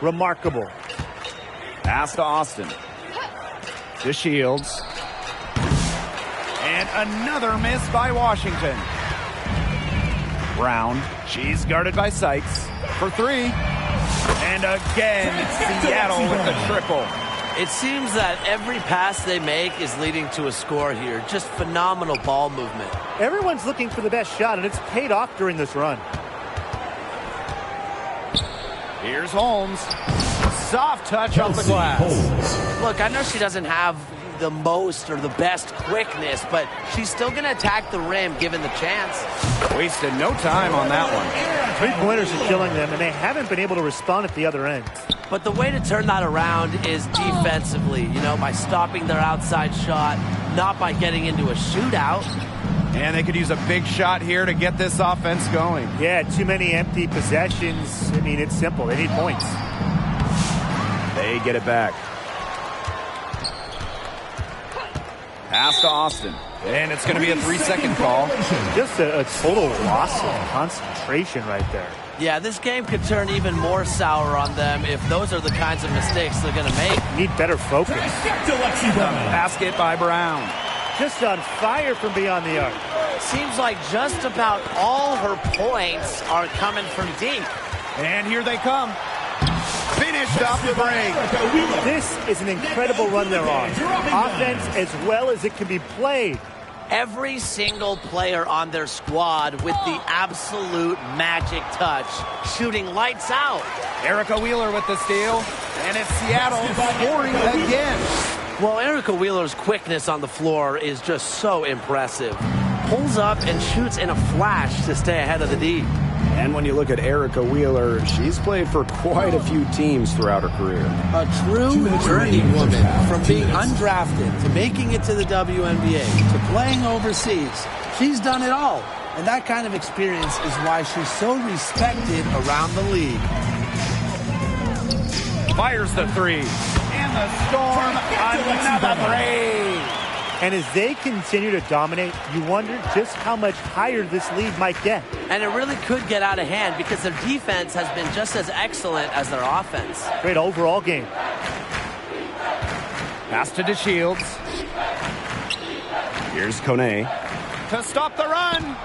Remarkable. Pass to Austin. To Shields. And another miss by Washington. Brown. She's guarded by Sykes for three. And again, Seattle with the triple. It seems that every pass they make is leading to a score here. Just phenomenal ball movement. Everyone's looking for the best shot, and it's paid off during this run. Here's Holmes. Soft touch off the glass. Look, I know she doesn't have the most or the best quickness, but she's still going to attack the rim given the chance. Wasted no time on that one. Three-pointers are killing them, and they haven't been able to respond at the other end. But the way to turn that around is defensively, by stopping their outside shot, not by getting into a shootout. And they could use a big shot here to get this offense going. Yeah, too many empty possessions. I mean, it's simple. They need points. They get it back. Pass to Austin. And it's going to be a 3-second call. Just a total loss of concentration right there. Yeah, this game could turn even more sour on them if those are the kinds of mistakes they're going to make. Need better focus. Basket by Brown. Just on fire from beyond the arc. Seems like just about all her points are coming from deep. And here they come. Finished off the break. This is an incredible run they're on. Offense as well as it can be played. Every single player on their squad with the absolute magic touch, shooting lights out. Erica Wheeler with the steal, and it's Seattle scoring again. Well, Erica Wheeler's quickness on the floor is just so impressive. Pulls up and shoots in a flash to stay ahead of the D. And when you look at Erica Wheeler, she's played for quite a few teams throughout her career. A true journeywoman, from being undrafted to making it to the WNBA to playing overseas. She's done it all. And that kind of experience is why she's so respected around the league. Fires the three. And the Storm, another three. And as they continue to dominate, you wonder just how much higher this lead might get. And it really could get out of hand because their defense has been just as excellent as their offense. Great overall game. Pass to DeShields. Here's Kone to stop the run.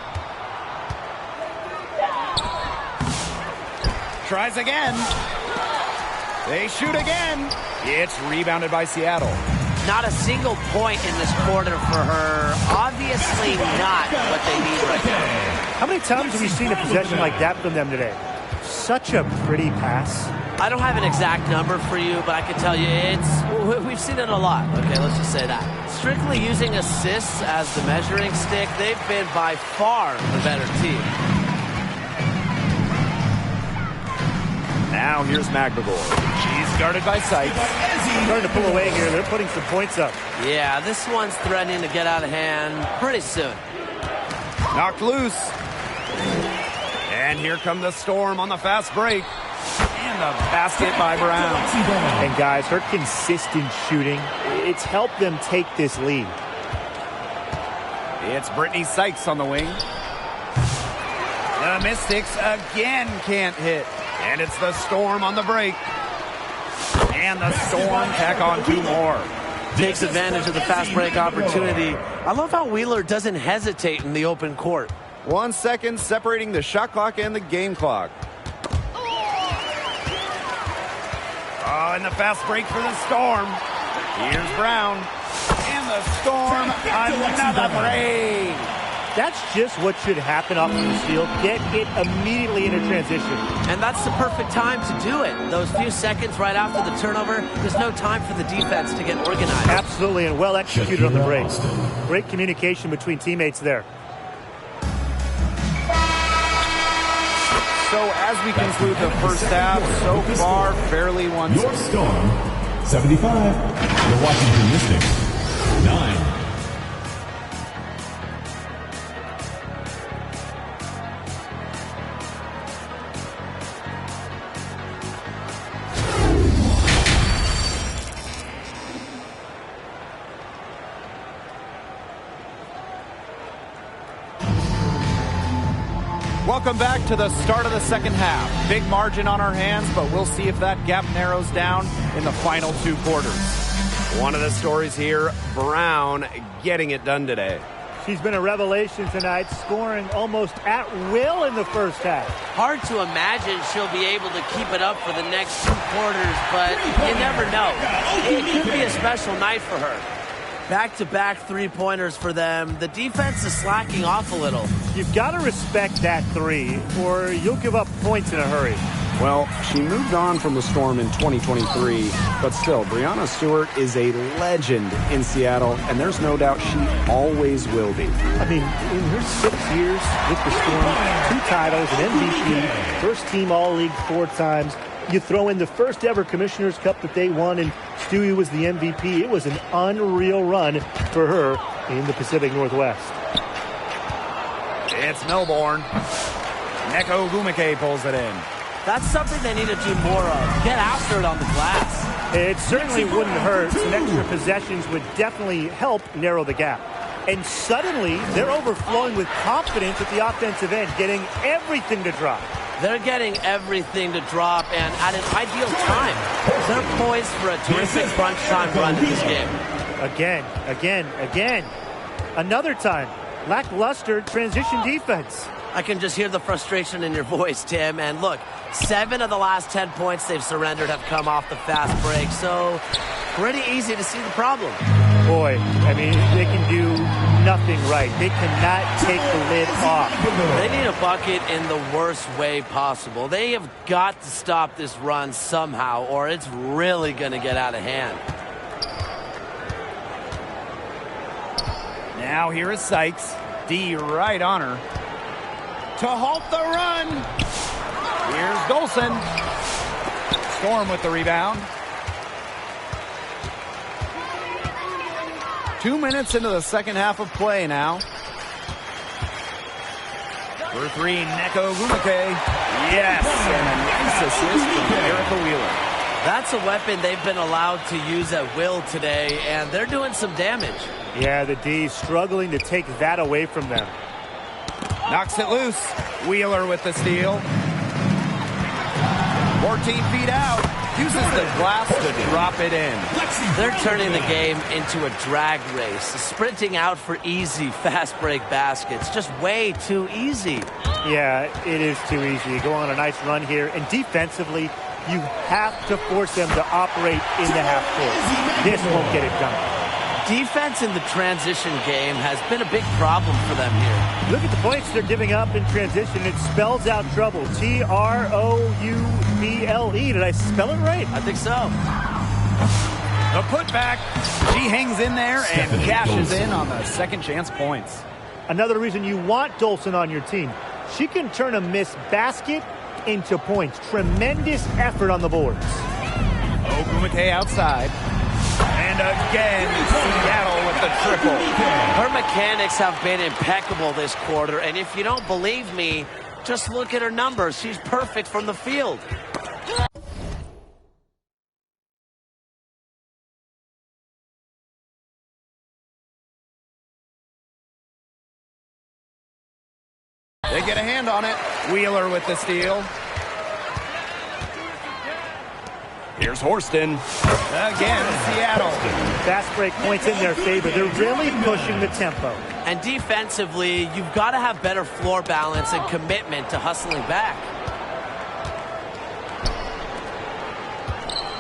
Tries again. They shoot again. It's rebounded by Seattle. Not a single point in this quarter for her. Obviously not what they need right now. How many times have we seen a possession like that from them today? Such a pretty pass. I don't have an exact number for you, but I can tell you we've seen it a lot. Okay, let's just say that. Strictly using assists as the measuring stick, they've been by far the better team. Now here's McMagor. She's guarded by Sykes. Starting to pull away here. They're putting some points up. Yeah, this one's threatening to get out of hand pretty soon. Knocked loose. And here come the Storm on the fast break. And the basket by Brown. And guys, her consistent shooting, it's helped them take this lead. It's Brittany Sykes on the wing. The Mystics again can't hit. And it's the Storm on the break. And the Storm tack on two more. Takes advantage of the fast break opportunity. I love how Wheeler doesn't hesitate in the open court. 1 second separating the shot clock and the game clock. Oh, and the fast break for the Storm. Here's Brown. And the Storm, another break. That's just what should happen off the field. Get it immediately into transition. And that's the perfect time to do it. Those few seconds right after the turnover, there's no time for the defense to get organized. Absolutely, and well executed on the break. Great communication between teammates there. So as we conclude the first half, so far, fairly one-sided. Your Storm, 75. The Washington Mystics, 9. Welcome Welcome back to the start of the second half. Big margin on our hands, but we'll see if that gap narrows down in the final 2 quarters. One of the stories here, Brown getting it done today. She's been a revelation tonight, scoring almost at will in the first half. Hard to imagine she'll be able to keep it up for the next 2 quarters, but you never know. It could be a special night for her. Back-to-back three-pointers for them. The defense is slacking off a little. You've got to respect that three, or you'll give up points in a hurry. Well, she moved on from the Storm in 2023, but still, Breanna Stewart is a legend in Seattle, and there's no doubt she always will be. I mean, in her 6 years with the Storm, 2 titles, an MVP, first team All-League 4 times. You throw in the first ever Commissioner's Cup that they won, and Stewie was the MVP. It was an unreal run for her in the Pacific Northwest. It's Melbourne. Neko Ogwumike pulls it in. That's something they need to do more of. Get after it on the glass. It certainly wouldn't hurt. Some extra possessions would definitely help narrow the gap. And suddenly, they're overflowing with confidence at the offensive end, getting everything to drop. They're getting everything to drop, and at an ideal time. They're poised for a terrific crunch time run in this game. Again. Another time. Lackluster transition defense. I can just hear the frustration in your voice, Tim. And look, 7 of the last 10 points they've surrendered have come off the fast break, so pretty easy to see the problem. Boy, I mean, they can do nothing right. They cannot take the lid off. They need a bucket in the worst way possible. They have got to stop this run somehow, or it's really going to get out of hand. Now here is Sykes. D right on her. To halt the run. Here's Dolson. Storm with the rebound. 2 minutes into the second half of play now. For 3, Neko Ogwumike. Yes, and a nice assist from Erica Wheeler. That's a weapon they've been allowed to use at will today, and they're doing some damage. Yeah, the D struggling to take that away from them. Knocks it loose. Wheeler with the steal. 14 feet out. Uses the glass to drop it in. They're turning the game into a drag race. Sprinting out for easy fast break baskets. Just way too easy. Yeah, it is too easy. You go on a nice run here, and defensively, you have to force them to operate in the half court. This won't get it done. Defense in the transition game has been a big problem for them here. Look at the points they're giving up in transition. It spells out trouble. Trouble. Did I spell it right? I think so. The putback. She hangs in there and cashes in on the second chance points. Another reason you want Dolson on your team. She can turn a missed basket into points. Tremendous effort on the boards. Ogwumike outside. And again, Seattle with the triple. Her mechanics have been impeccable this quarter, and if you don't believe me, just look at her numbers. She's perfect from the field. They get a hand on it. Wheeler with the steal. Here's Horston. Again, Seattle. Fast break points in their favor. They're really pushing the tempo. And defensively, you've got to have better floor balance and commitment to hustling back.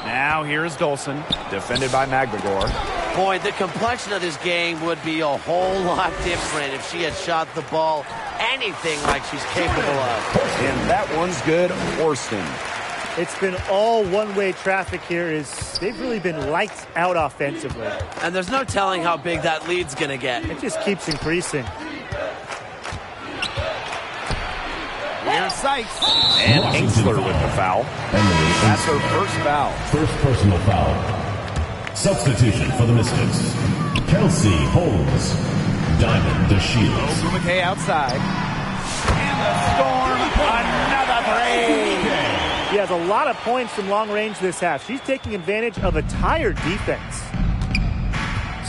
Now here's Dolson, defended by Magbegor. Boy, the complexion of this game would be a whole lot different if she had shot the ball anything like she's capable of. And that one's good, Horston. It's been all one-way traffic here. They've really been lights out offensively. And there's no telling how big that lead's going to get. It just keeps increasing. Here's Sykes. And Hensler with the foul. That's her first foul. First personal foul. Substitution for the Mystics. Kelsey Holmes. Diamond DeShields. Ogwumike outside. And the Storm, another three. He has a lot of points from long range this half. She's taking advantage of a tired defense.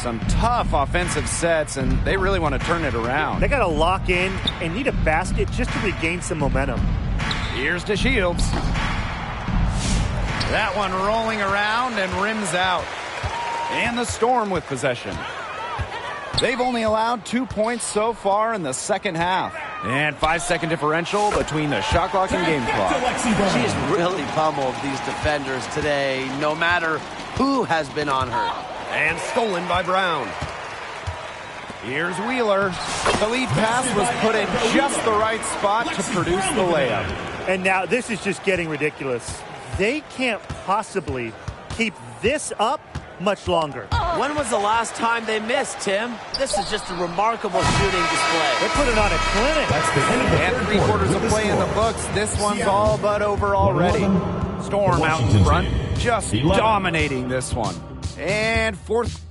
Some tough offensive sets, and they really want to turn it around. They got to lock in and need a basket just to regain some momentum. Here's DeShields. That one rolling around and rims out. And the Storm with possession. They've only allowed 2 points so far in the second half. And 5-second differential between the shot clock and game clock. She's really pummeled these defenders today, no matter who has been on her. And stolen by Brown. Here's Wheeler. The lead pass was put in just the right spot to produce the layup. And now this is just getting ridiculous. They can't possibly keep this up much longer. When was the last time they missed, Tim? This is just a remarkable shooting display. They're putting on a clinic. That's the end of the And third 3 quarters of quarter. play in the books. This one's all but over already. Storm out in front, just dominating this one. And fourth.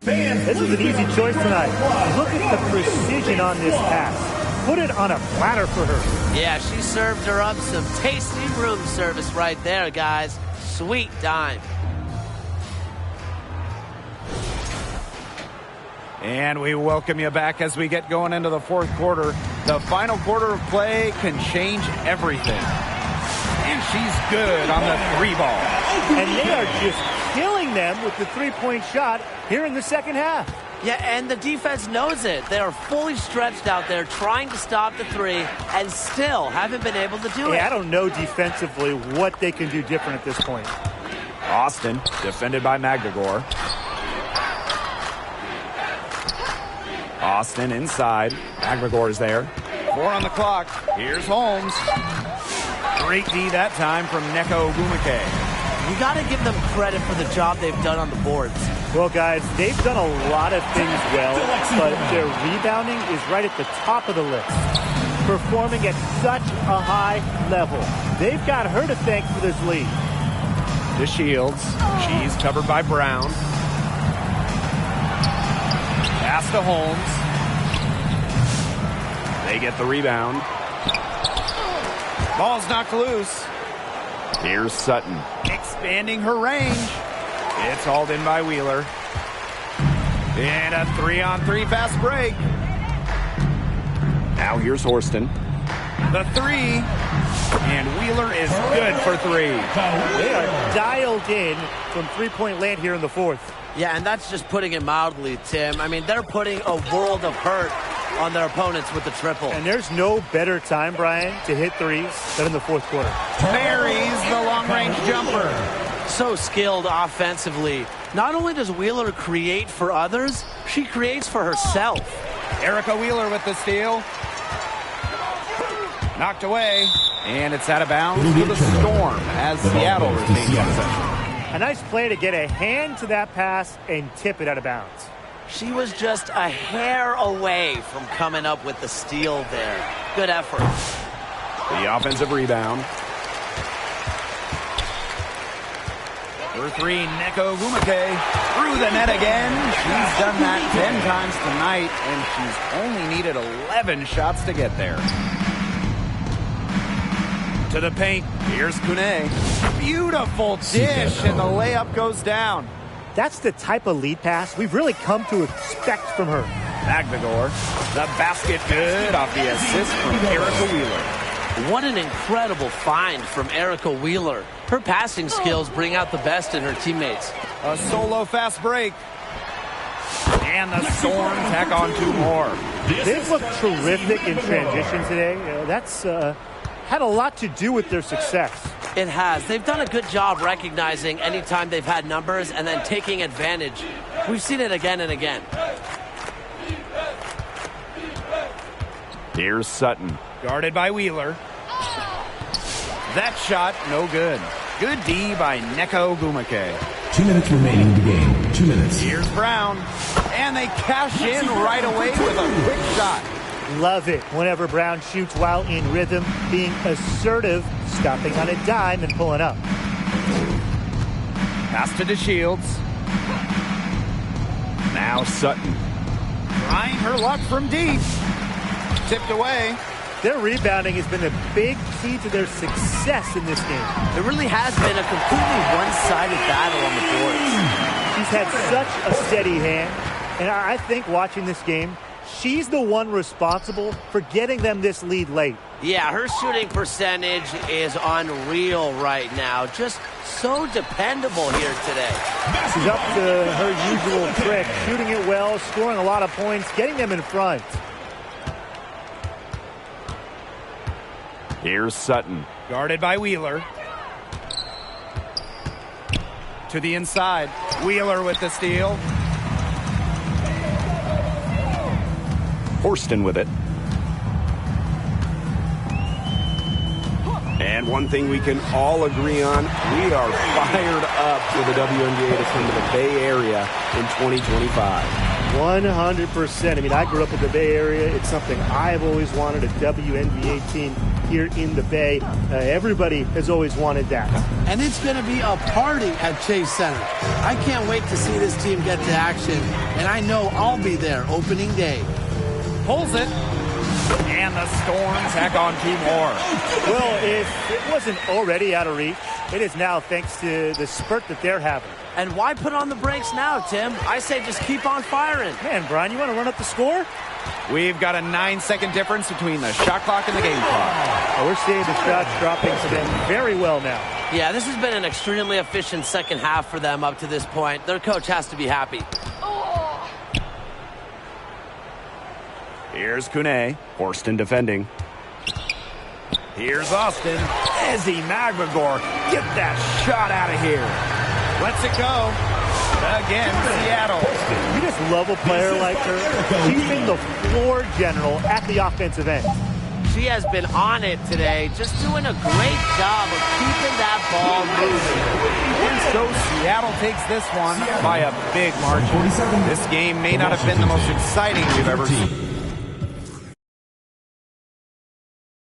This is an easy choice tonight. Look at the precision on this pass. Put it on a platter for her. Yeah, she served her up some tasty room service right there, guys. Sweet dime. And we welcome you back as we get going into the fourth quarter. The final quarter of play can change everything. And she's good on the 3-ball. And they are just killing them with the three-point shot here in the second half. Yeah, and the defense knows it. They are fully stretched out there trying to stop the three and still haven't been able to do it. I don't know defensively what they can do different at this point. Austin, defended by Magdagor. Austin inside. Magdagor is there. 4 on the clock. Here's Holmes. Great D that time from Neko Ogumike. You got to give them credit for the job they've done on the boards. Well, guys, they've done a lot of things well, but their rebounding is right at the top of the list. Performing at such a high level. They've got her to thank for this lead. DeShields. She's covered by Brown. Pass to Holmes. They get the rebound. Ball's knocked loose. Here's Sutton. Expanding her range. It's hauled in by Wheeler. And a 3-on-3 fast break. Now here's Horston. The 3. And Wheeler is good for 3. They are dialed in from three-point land here in the fourth. Yeah, and that's just putting it mildly, Tim. I mean, they're putting a world of hurt on their opponents with the triple. And there's no better time, Brian, to hit threes than in the fourth quarter. Buries the long-range jumper. So skilled offensively. Not only does Wheeler create for others, she creates for herself. Erica Wheeler with the steal. Knocked away. And it's out of bounds to the Storm as Seattle retains possession. A nice play to get a hand to that pass and tip it out of bounds. She was just a hair away from coming up with the steal there. Good effort. The offensive rebound. For 3, Neko Ogumike through the net again. She's done that 10 times tonight, and she's only needed 11 shots to get there. To the paint. Here's Kune. Beautiful dish, and the layup goes down. That's the type of lead pass we've really come to expect from her. Magdagor. The basket good off the assist from Erica Wheeler. What an incredible find from Erica Wheeler. Her passing skills bring out the best in her teammates. A solo fast break. And the Storm tack on 2 more. They've looked terrific in transition today. That's had a lot to do with their success. It has. They've done a good job recognizing anytime they've had numbers and then taking advantage. We've seen it again and again. Here's Sutton. Guarded by Wheeler. That shot, no good. Good D by Neko Ogumike. 2 minutes remaining in the game. 2 minutes. Here's Brown. And they cash in right away with a quick shot. Love it whenever Brown shoots while in rhythm, being assertive, stopping on a dime and pulling up. Pass to DeShields. Now Sutton. Trying her luck from deep. Tipped away. Their rebounding has been a big key to their success in this game. It really has been a completely one-sided battle on the boards. She's had such a steady hand, and I think watching this game, she's the one responsible for getting them this lead late. Yeah, her shooting percentage is unreal right now. Just so dependable here today. She's up to her usual trick, shooting it well, scoring a lot of points, getting them in front. Here's Sutton, guarded by Wheeler. To the inside. Wheeler with the steal. Horston with it. And one thing we can all agree on, we are fired up for the WNBA to come to the Bay Area in 2025. 100%. I mean, I grew up in the Bay Area. It's something I've always wanted, a WNBA team here in the Bay. Everybody has always wanted that. And it's going to be a party at Chase Center. I can't wait to see this team get to action, and I know I'll be there opening day. Pulls it. And the Storms tack on two more. Well, if it wasn't already out of reach, it is now thanks to the spurt that they're having. And why put on the brakes now, Tim? I say just keep on firing. Man, Brian, you want to run up the score? We've got a 9-second difference between the shot clock and the game clock. Oh, we're seeing the shots dropping to them very well now. Yeah, this has been an extremely efficient second half for them up to this point. Their coach has to be happy. Here's Kune. Horston defending. Here's Austin. Ezzy Magagor. Get that shot out of here. Lets it go. Again, Seattle. You just love a player like her. She's been the floor general at the offensive end. She has been on it today, just doing a great job of keeping that ball moving. And so Seattle takes this one by a big margin. This game may not have been the most exciting we've ever seen.